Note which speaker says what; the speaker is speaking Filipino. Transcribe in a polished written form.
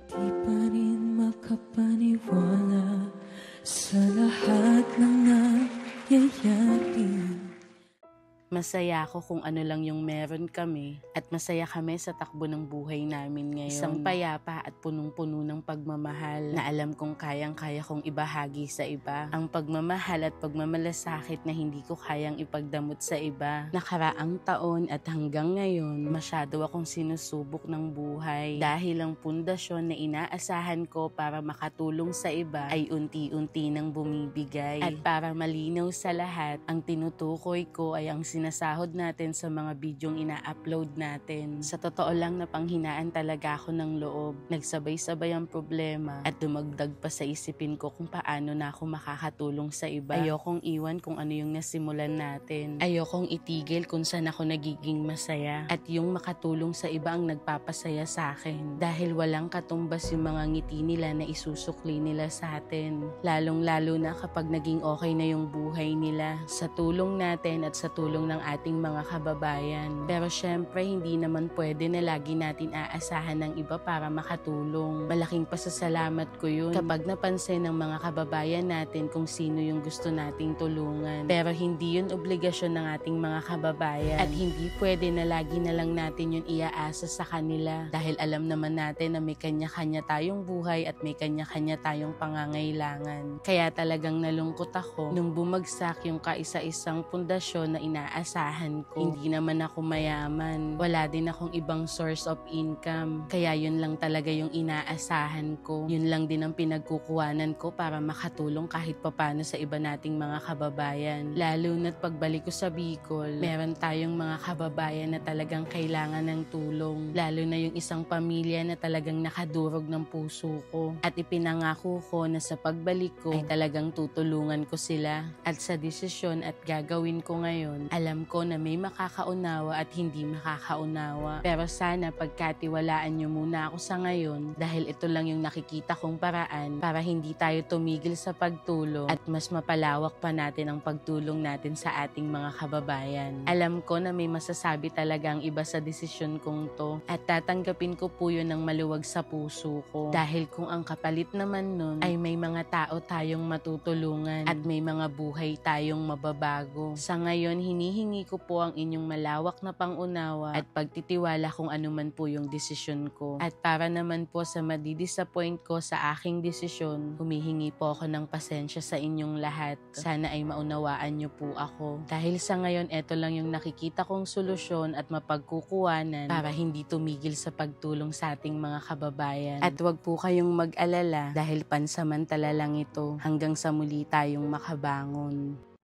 Speaker 1: Di pa rin makapaniwala sa lahat ng nangyayari.
Speaker 2: Masaya ako kung ano lang yung meron kami at masaya kami sa takbo ng buhay namin ngayon. Isang payapa at punong-puno ng pagmamahal na alam kong kayang-kaya kong ibahagi sa iba. Ang pagmamahal at pagmamalasakit na hindi ko kayang ipagdamot sa iba. Nakaraang taon at hanggang ngayon, masyado akong sinusubok ng buhay dahil ang pundasyon na inaasahan ko para makatulong sa iba ay unti-unti nang bumibigay. At para malinaw sa lahat, ang tinutukoy ko ay ang sinasahod natin sa mga bidyong ina-upload natin. Sa totoo lang na panghinaan talaga ako ng loob. Nagsabay-sabay ang problema at dumagdag pa sa isipin ko kung paano na ako makakatulong sa iba. Ayokong iwan kung ano yung nasimulan natin. Ayokong itigil kung saan ako nagiging masaya. At yung makatulong sa iba ang nagpapasaya sa akin. Dahil walang katumbas yung mga ngiti nila na isusukli nila sa atin. Lalong-lalo na kapag naging okay na yung buhay nila. Sa tulong natin at sa tulong ng ating mga kababayan. Pero syempre, hindi naman pwede na lagi natin aasahan ng iba para makatulong. Malaking pasasalamat ko yun kapag napansin ng mga kababayan natin kung sino yung gusto nating tulungan. Pero hindi yun obligasyon ng ating mga kababayan. At hindi pwede na lagi na lang natin yun iaasa sa kanila. Dahil alam naman natin na may kanya-kanya tayong buhay at may kanya-kanya tayong pangangailangan. Kaya talagang nalungkot ako nung bumagsak yung kaisa-isang pundasyon na inaasahan ko. Hindi naman ako mayaman. Wala din akong ibang source of income. Kaya yun lang talaga yung inaasahan ko. Yun lang din ang pinagkukuhanan ko para makatulong kahit papano sa iba nating mga kababayan. Lalo na't pagbalik ko sa Bicol, meron tayong mga kababayan na talagang kailangan ng tulong. Lalo na yung isang pamilya na talagang nakadurog ng puso ko. At ipinangako ko na sa pagbalik ko ay talagang tutulungan ko sila. At sa desisyon at gagawin ko ngayon, alam ko na may makakaunawa at hindi makakaunawa. Pero sana pagkatiwalaan nyo muna ako sa ngayon dahil ito lang yung nakikita kong paraan para hindi tayo tumigil sa pagtulong at mas mapalawak pa natin ang pagtulong natin sa ating mga kababayan. Alam ko na may masasabi talaga ang iba sa desisyon kong to at tatanggapin ko po yun ng maluwag sa puso ko dahil kung ang kapalit naman nun ay may mga tao tayong matutulungan at may mga buhay tayong mababago. Sa ngayon, hinihingi ko po ang inyong malawak na pangunawa at pagtitiwala kung ano man po yung desisyon ko. At para naman po sa madidisappoint ko sa aking desisyon, humihingi po ako ng pasensya sa inyong lahat. Sana ay maunawaan niyo po ako. Dahil sa ngayon, eto lang yung nakikita kong solusyon at mapagkukuhanan para hindi tumigil sa pagtulong sa ating mga kababayan. At wag po kayong mag-alala dahil pansamantala lang ito hanggang sa muli tayong makabangon.